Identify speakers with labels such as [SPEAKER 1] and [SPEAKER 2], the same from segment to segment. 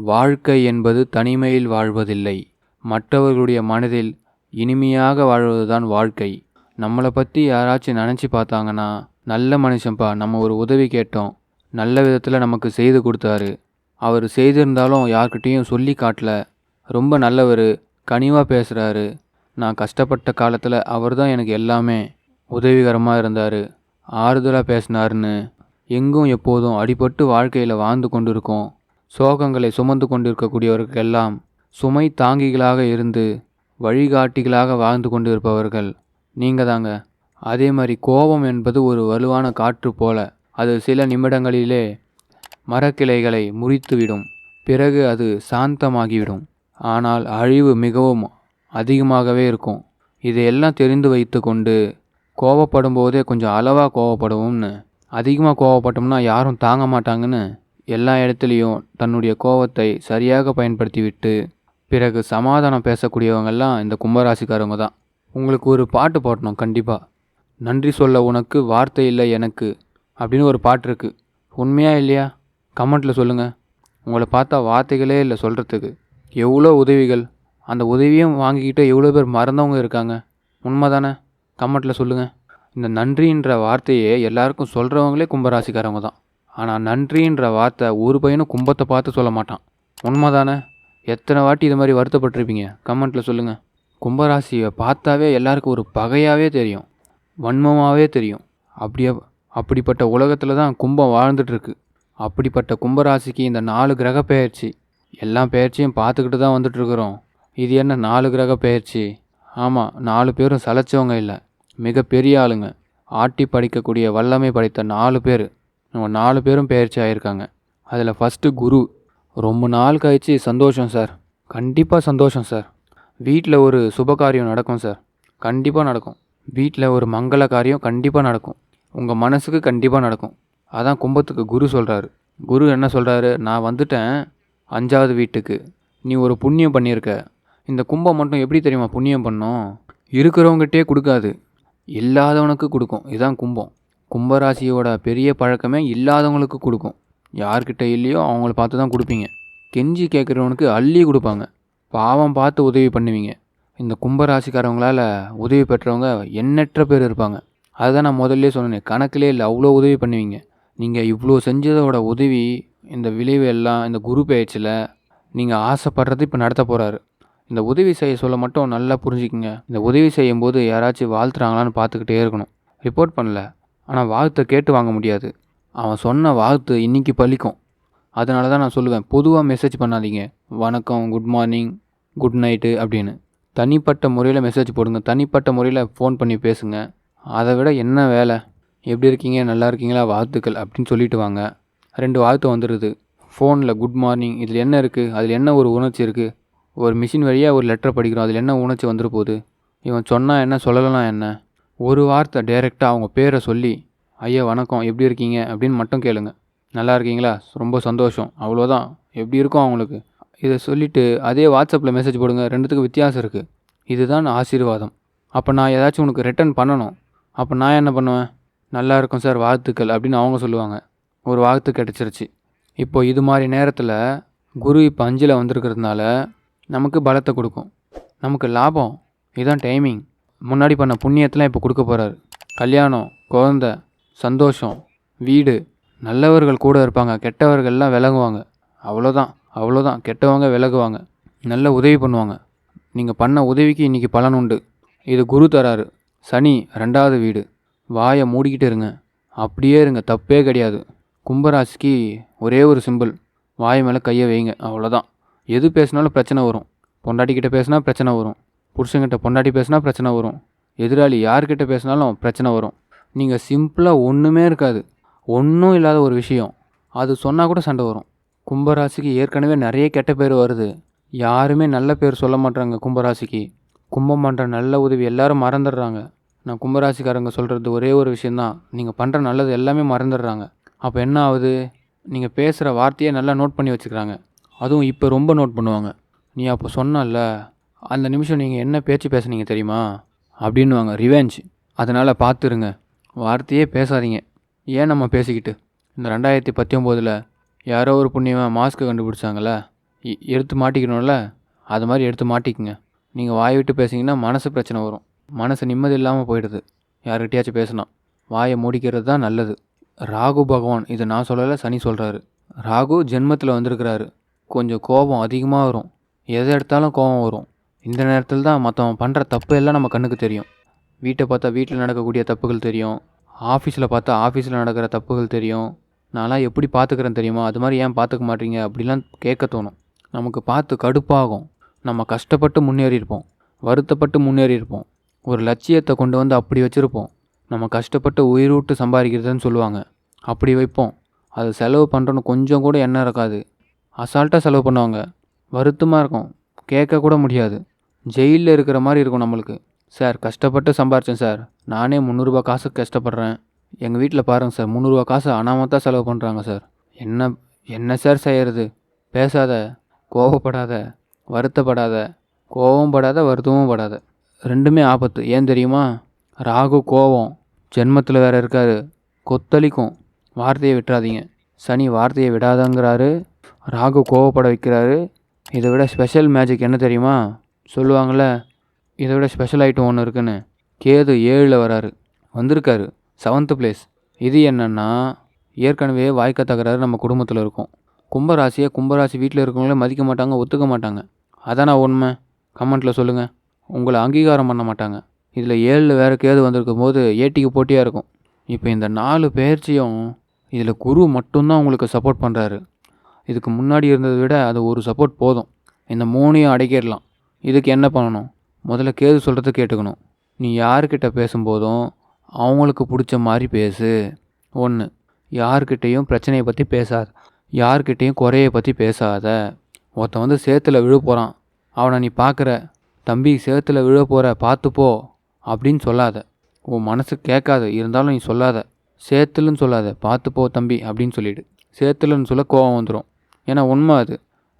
[SPEAKER 1] வாழ்க்கை என்பது தனிமையில் வாழ்வதில்லை, மற்றவர்களுடைய மனதில் இனிமையாக வாழ்வதுதான் வாழ்க்கை. நம்மளை பற்றி யாராச்சும் நினச்சி பார்த்தாங்கன்னா, நல்ல மனுஷன்ப்பா, நம்ம ஒரு உதவி கேட்டோம், நல்ல விதத்தில் நமக்கு செய்து கொடுத்தாரு, அவர் செய்திருந்தாலும் யார்கிட்டேயும் சொல்லி காட்டல, ரொம்ப நல்லவர், கனிவாக பேசுகிறாரு, நான் கஷ்டப்பட்ட காலத்தில் அவர் தான் எனக்கு எல்லாமே உதவிகரமாக இருந்தார், ஆறுதலாக பேசினாருன்னு எங்கும் எப்போதும் அடிபட்டு வாழ்க்கையில் வாழ்ந்து கொண்டிருக்கோம். சோகங்களை சுமந்து கொண்டிருக்கக்கூடியவர்களுக்கெல்லாம் சுமை தாங்கிகளாக இருந்து வழிகாட்டிகளாக வாழ்ந்து கொண்டிருப்பவர்கள் நீங்கள் தாங்க. அதே மாதிரி கோபம் என்பது ஒரு வலுவான காற்று போல, அது சில நிமிடங்களிலே மரக்கிளைகளை முறித்துவிடும், பிறகு அது சாந்தமாகிவிடும். ஆனால் அழிவு மிகவும் அதிகமாகவே இருக்கும். இதையெல்லாம் தெரிந்து வைத்து கொண்டு கோபப்படும் போதே கொஞ்சம் அளவாக கோபப்படுவோம்னு, அதிகமாக கோபப்பட்டோம்னா யாரும் தாங்க மாட்டாங்கன்னு எல்லா இடத்துலையும் தன்னுடைய கோபத்தை சரியாக பயன்படுத்திவிட்டு பிறகு சமாதானம் பேசக்கூடியவங்கெல்லாம் இந்த கும்பராசிக்காரவங்க தான். உங்களுக்கு ஒரு பாட்டு போடணும் கண்டிப்பாக. நன்றி சொல்ல உனக்கு வார்த்தை இல்லை எனக்கு அப்படின்னு ஒரு பாட்டு இருக்குது. உண்மையா இல்லையா? கமெண்ட்டில் சொல்லுங்கள். உங்களை பார்த்தா வார்த்தைகளே இல்லை சொல்கிறதுக்கு. எவ்வளோ உதவிகள், அந்த உதவியும் வாங்கிக்கிட்டு எவ்வளோ பேர் மறந்தவங்க இருக்காங்க. உண்மை தானே? கமெண்ட்டில் சொல்லுங்கள். இந்த நன்றின்ற வார்த்தையே எல்லாருக்கும் சொல்கிறவங்களே கும்பராசிக்காரவங்க தான். ஆனால் நன்றின்ற வார்த்தை ஒரு பையனும் கும்பத்தை பார்த்து சொல்ல மாட்டான். உண்மை தானே? எத்தனை வாட்டி இது மாதிரி வருத்தப்பட்டிருப்பீங்க? கமெண்ட்டில் சொல்லுங்கள். கும்பராசியை பார்த்தாவே எல்லாருக்கும் ஒரு பகையாகவே தெரியும், வன்மமாகவே தெரியும். அப்படிப்பட்ட உலகத்தில் தான் கும்பம் வாழ்ந்துட்டுருக்கு. அப்படிப்பட்ட கும்பராசிக்கு இந்த 4 கிரக பெயர்ச்சி, எல்லா பெயர்ச்சியும் பார்த்துக்கிட்டு தான் வந்துட்டுருக்குறோம். இது என்ன 4 கிரக பெயர்ச்சி? ஆமாம், 4 பேரும் சலைச்சவங்க இல்லை, மிகப்பெரிய ஆளுங்க. ஆட்டி படிக்கக்கூடிய வல்லமை படைத்த 4 பேர், நம்ம 4 பேரும் பெயர்ச்சி ஆகியிருக்காங்க. அதில் ஃபஸ்ட்டு குரு. ரொம்ப நாள் கழிச்சு சந்தோஷம் சார், கண்டிப்பாக சந்தோஷம் சார். வீட்டில் ஒரு சுபகாரியம் நடக்கும் சார், கண்டிப்பாக நடக்கும். வீட்டில் ஒரு மங்கள காரியம் கண்டிப்பாக நடக்கும். உங்கள் மனசுக்கு கண்டிப்பாக நடக்கும். அதான் கும்பத்துக்கு குரு சொல்கிறாரு. குரு என்ன சொல்கிறாரு? நான் வந்துட்டேன் 5வது வீட்டுக்கு, நீ ஒரு புண்ணியம் பண்ணியிருக்க. இந்த கும்பம் மட்டும் எப்படி தெரியுமா புண்ணியம் பண்ணோம்? இருக்கிறவங்ககிட்டே கொடுக்காது, இல்லாதவனுக்கு கொடுக்கும். இதுதான் கும்பம். கும்பராசியோட பெரிய பழக்கமே இல்லாதவங்களுக்கு கொடுக்கும். யார்கிட்ட இல்லையோ அவங்கள பார்த்து தான் கொடுப்பீங்க. கெஞ்சி கேட்குறவனுக்கு அள்ளி கொடுப்பாங்க. பாவம் பார்த்து உதவி பண்ணுவீங்க. இந்த கும்பராசிக்காரவங்களால் உதவி பெற்றவங்க எண்ணற்ற பேர் இருப்பாங்க. அதுதான் நான் முதல்ல சொன்னேன், கணக்கிலே இல்லை, அவ்வளோ உதவி பண்ணுவீங்க. நீங்கள் இவ்வளோ செஞ்சதோட உதவி, இந்த விளைவு எல்லாம் இந்த குரு பெயர்ச்சியில் நீங்கள் ஆசைப்படுறது இப்போ நடத்த போகிறாரு. இந்த உதவி செய்ய சொல்ல மட்டும் நல்லா புரிஞ்சுக்குங்க. இந்த உதவி செய்யும்போது யாராச்சும் வாழ்த்துறாங்களான்னு பார்த்துக்கிட்டே இருக்கணும். ரிப்போர்ட் பண்ணல, ஆனால் வாழ்த்தை கேட்டு வாங்க முடியாது. அவன் சொன்ன வாழ்த்து இன்றைக்கி பலிக்கும். அதனால தான் நான் சொல்லுவேன், பொதுவாக மெசேஜ் பண்ணாதீங்க, வணக்கம், குட் மார்னிங், குட் நைட்டு அப்படின்னு. தனிப்பட்ட முறையில் மெசேஜ் போடுங்க, தனிப்பட்ட முறையில் ஃபோன் பண்ணி பேசுங்க. அதை விட என்ன வேலை? எப்படி இருக்கீங்க, நல்லா இருக்கீங்களா, வாழ்த்துக்கள் அப்படின்னு சொல்லிட்டு வாங்க. 2 வாழ்த்து வந்துடுது ஃபோனில். குட் மார்னிங், இதில் என்ன இருக்குது? அதில் என்ன ஒரு உணர்ச்சி இருக்குது? ஒரு மிஷின் வழியாக ஒரு லெட்டரை படிக்கிறோம், அதில் என்ன உணர்ச்சி வந்துட போகுது? இவன் சொன்னால் என்ன, சொல்லலைனா என்ன? ஒரு வார்த்தை டைரெக்டாக அவங்க பேரை சொல்லி, ஐயா வணக்கம், எப்படி இருக்கீங்க அப்படின்னு மட்டும் கேளுங்க. நல்லா இருக்கீங்களா, ரொம்ப சந்தோஷம், அவ்வளோதான். எப்படி இருக்கும் அவங்களுக்கு? இதை சொல்லிவிட்டு அதே வாட்ஸ்அப்பில் மெசேஜ் போடுங்க. 2த்துக்கும் வித்தியாசம் இருக்குது. இதுதான் ஆசீர்வாதம். அப்போ நான் ஏதாச்சும் உனக்கு ரிட்டர்ன் பண்ணணும். அப்போ நான் என்ன பண்ணுவேன்? நல்லா இருக்கும் சார், வாழ்த்துக்கள் அப்படின்னு அவங்க சொல்லுவாங்க. ஒரு வாழ்த்து கிடச்சிருச்சு. இப்போ இது மாதிரி நேரத்தில் குரு இப்போ 5ல் வந்திருக்கிறதுனால நமக்கு பலத்தை கொடுக்கும், நமக்கு லாபம். இதுதான் டைமிங். முன்னாடி பண்ண புண்ணியத்தெலாம் இப்போ கொடுக்க போகிறாரு. கல்யாணம், குழந்தை, சந்தோஷம், வீடு. நல்லவர்கள் கூட இருப்பாங்க, கெட்டவர்கள்லாம் விலகுவாங்க. அவ்வளோதான். கெட்டவங்க விலகுவாங்க, நல்ல உதவி பண்ணுவாங்க. நீங்கள் பண்ண உதவிக்கு இன்றைக்கி பலன் உண்டு. இது குரு தராரு. சனி 2வது வீடு. வாயை மூடிக்கிட்டு இருங்க, அப்படியே இருங்க, தப்பே கிடையாது. கும்பராசிக்கு ஒரே ஒரு சிம்பிள், வாய் மேலே கையை வைங்க, அவ்வளோதான். எது பேசினாலும் பிரச்சனை வரும். பொண்டாட்டிக்கிட்ட பேசினா பிரச்சனை வரும், புருஷங்கிட்ட பொண்டாட்டி பேசினா பிரச்சனை வரும், எதிராளி யார்கிட்ட பேசினாலும் பிரச்சனை வரும். நீங்கள் சிம்பிளாக ஒன்றுமே இருக்காது, ஒன்றும் இல்லாத ஒரு விஷயம், அது சொன்னால் கூட சண்டை வரும். கும்பராசிக்கு ஏற்கனவே நிறைய கெட்ட பேர் வருது. யாருமே நல்ல பேர் சொல்ல மாட்டாங்க கும்பராசிக்கு. கும்பம் பண்ணுற நல்ல உதவி எல்லாரும் மறந்துடுறாங்க. நான் கும்பராசிக்காரங்க சொல்கிறது ஒரே ஒரு விஷயந்தான், நீங்கள் பண்ணுற நல்லது எல்லாமே மறந்துடுறாங்க. அப்போ என்ன ஆகுது? நீங்கள் பேசுகிற வார்த்தையை நல்லா நோட் பண்ணி வச்சுக்கிறாங்க. அதுவும் இப்போ ரொம்ப நோட் பண்ணுவாங்க. நீ அப்போ சொன்னல, அந்த நிமிஷம் நீங்கள் என்ன பேச்சு பேசுனீங்க தெரியுமா அப்படின்வாங்க. ரிவெஞ்ச். அதனால் பார்த்துருங்க, வார்த்தையே பேசாதீங்க. ஏன் நம்ம பேசிக்கிட்டு? இந்த 2019 யாரோ ஒரு புண்ணியமாக மாஸ்க்கு கண்டுபிடிச்சாங்களே, எடுத்து மாட்டிக்கணும்ல, அது மாதிரி எடுத்து மாட்டிக்குங்க. நீங்கள் வாய் விட்டு பேசிங்கன்னா மனசு பிரச்சனை வரும். மனசு நிம்மதி இல்லாமல் போயிடுது யார்கிட்டயாச்சும் பேசினா. வாயை மூடிக்கிறது தான் நல்லது. ராகு பகவான், இது நான் சொல்லலை, சனி சொல்கிறாரு. ராகு ஜென்மத்தில் வந்திருக்கிறாரு. கொஞ்சம் கோபம் அதிகமாக வரும். எதை எடுத்தாலும் கோபம் வரும். இந்த நேரத்தில் தான் மற்றவன் பண்ணுற தப்பு எல்லாம் நம்ம கண்ணுக்கு தெரியும். வீட்டை பார்த்தா வீட்டில் நடக்கக்கூடிய தப்புகள் தெரியும். ஆஃபீஸில் பார்த்தா ஆஃபீஸில் நடக்கிற தப்புகள் தெரியும். நான்லாம் எப்படி பார்த்துக்கிறேன் தெரியுமா, அது மாதிரி ஏன் பார்த்துக்க மாட்டீங்க அப்படிலாம் கேட்க தோணும். நமக்கு பார்த்து கடுப்பாகும். நம்ம கஷ்டப்பட்டு முன்னேறியிருப்போம், வருத்தப்பட்டு முன்னேறியிருப்போம், ஒரு லட்சியத்தை கொண்டு வந்து அப்படி வச்சுருப்போம். நம்ம கஷ்டப்பட்டு உயிரூட்டு சம்பாதிக்கிறதுன்னு சொல்லுவாங்க, அப்படி வைப்போம். அது செலவு பண்ணுறோன்னு கொஞ்சம் கூட எண்ணம் இருக்காது. அசால்ட்டாக செலவு பண்ணுவாங்க. வருத்தமாக இருக்கும், கேட்க கூட முடியாது. ஜெயிலில் இருக்கிற மாதிரி இருக்கும் நம்மளுக்கு. சார் கஷ்டப்பட்டு சம்பாரித்தேன் சார், நானே 300 காசுக்கு கஷ்டப்படுறேன். எங்கள் வீட்டில் பாருங்கள் சார், 300 காசு அனாமத்தான் செலவு பண்ணுறாங்க சார். என்ன என்ன சார் செய்கிறது? பேசாத, கோவப்படாத, வருத்தப்படாத. கோவம் படாத, வருத்தமும் படாத. ரெண்டுமே ஆபத்து. ஏன் தெரியுமா? ராகு கோவம் ஜென்மத்தில் வேறு இருக்காரு, கொத்தளிக்கும். வார்த்தையை விட்டுறாதீங்க. சனி வார்த்தையை விடாதங்கிறாரு, ராகு கோவப்பட வைக்கிறாரு. இதை விட ஸ்பெஷல் மேஜிக் என்ன தெரியுமா? சொல்லுவாங்கள்ல, இதை விட ஸ்பெஷல் ஐட்டம் ஒன்று இருக்குன்னு. கேது 7ல் வராரு, வந்திருக்காரு 7th பிளேஸ். இது என்னென்னா, ஏற்கனவே வாய்க்க தகராறு நம்ம குடும்பத்தில் இருக்கும். கும்பராசி வீட்டில் இருக்கவங்களே மதிக்க மாட்டாங்க, ஒத்துக்க மாட்டாங்க. அதான் நான் உண்மை. கமெண்ட்டில் சொல்லுங்கள். உங்களை அங்கீகாரம் பண்ண மாட்டாங்க. இதில் 7ல் வேறு கேது வந்திருக்கும் போது ஏட்டிக்கு போட்டியாக இருக்கும். இப்போ இந்த 4 பெயர்ச்சியும் இதில் குரு மட்டும்தான் உங்களுக்கு சப்போர்ட் பண்ணுறாரு. இதுக்கு முன்னாடி இருந்ததை விட அது ஒரு சப்போர்ட் போதும். இந்த 3ஐயும் அடக்கிடலாம். இதுக்கு என்ன பண்ணணும்? முதல்ல கேது சொல்கிறத கேட்டுக்கணும். நீ யார்கிட்ட பேசும்போதும் அவங்களுக்கு பிடிச்ச மாதிரி பேசு. 1. யார்கிட்டையும் பிரச்சனையை பற்றி பேசாத, யார்கிட்டையும் குறையை பற்றி பேசாத. ஒருத்தன் வந்து சேத்துல விழ போகிறான், அவனை நீ பார்க்குற, தம்பி சேத்துல விழ போகிற பார்த்துப்போ அப்படின்னு சொல்லாத. உன் மனசு கேட்காது, இருந்தாலும் நீ சொல்லாத. சேத்துலன்னு சொல்லாத, பார்த்துப்போ தம்பி அப்படின்னு சொல்லிவிடு. சேத்துலன்னு சொல்ல கோவம் வந்துடும். ஏன்னா உண்மை அது.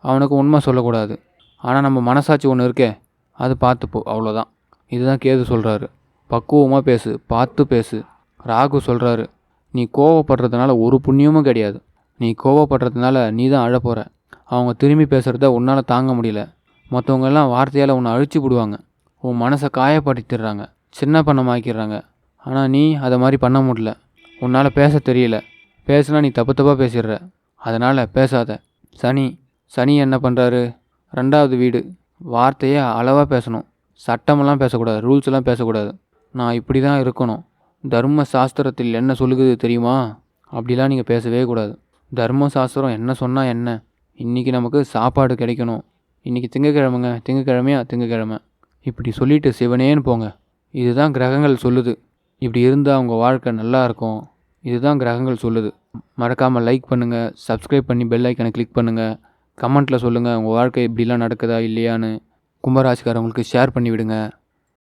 [SPEAKER 1] அவனுக்கு உண்மை சொல்லக்கூடாது. ஆனால் நம்ம மனசாட்சி ஒன்று இருக்கே, அது பார்த்துப்போ, அவ்வளோதான். இதுதான் கேது சொல்கிறாரு. பக்குவமாக பேசு, பார்த்து பேசு. ராகு சொல்கிறாரு, நீ கோவப்படுறதுனால ஒரு புண்ணியமும் கிடையாது. நீ கோவப்படுறதுனால நீ தான் அழப்போகிற. அவங்க திரும்பி பேசுகிறத உன்னால் தாங்க முடியல. மற்றவங்கெல்லாம் வார்த்தையால் உன்னை அழிச்சு விடுவாங்க. உன் மனசை காயப்படுத்திடுறாங்க, சின்ன பண்ணமாக்கிடுறாங்க. ஆனால் நீ அதை மாதிரி பண்ண முடியல. உன்னால் பேச தெரியல. பேசுனா நீ தப்பாக பேசிடுற. அதனால் பேசாத. சனி என்ன பண்ணுறாரு? 2வது வீடு. வார்த்தையை அளவாக பேசணும். சட்டமெல்லாம் பேசக்கூடாது, ரூல்ஸ்லாம் பேசக்கூடாது. நான் இப்படி தான் இருக்கணும், தர்ம சாஸ்திரத்தில் என்ன சொல்லுது தெரியுமா, அப்படிலாம் நீங்கள் பேசவே கூடாது. தர்ம சாஸ்திரம் என்ன சொன்னால் என்ன? இன்றைக்கி நமக்கு சாப்பாடு கிடைக்கணும், இன்றைக்கி திங்கக்கிழமை, இப்படி சொல்லிவிட்டு சிவனேன்னு போங்க. இதுதான் கிரகங்கள் சொல்லுது. இப்படி இருந்தால் உங்கள் வாழ்க்கை நல்லா இருக்கும். இதுதான் கிரகங்கள் சொல்லுது. மறக்காமல் லைக் பண்ணுங்கள், சப்ஸ்கிரைப் பண்ணி பெல் ஐக்கனை கிளிக் பண்ணுங்கள். கமெண்ட்டில் சொல்லுங்கள் உங்கள் வாழ்க்கை இப்படிலாம் நடக்குதா இல்லையான்னு. கும்பராசிக்காரங்களுக்கு ஷேர் பண்ணி விடுங்க.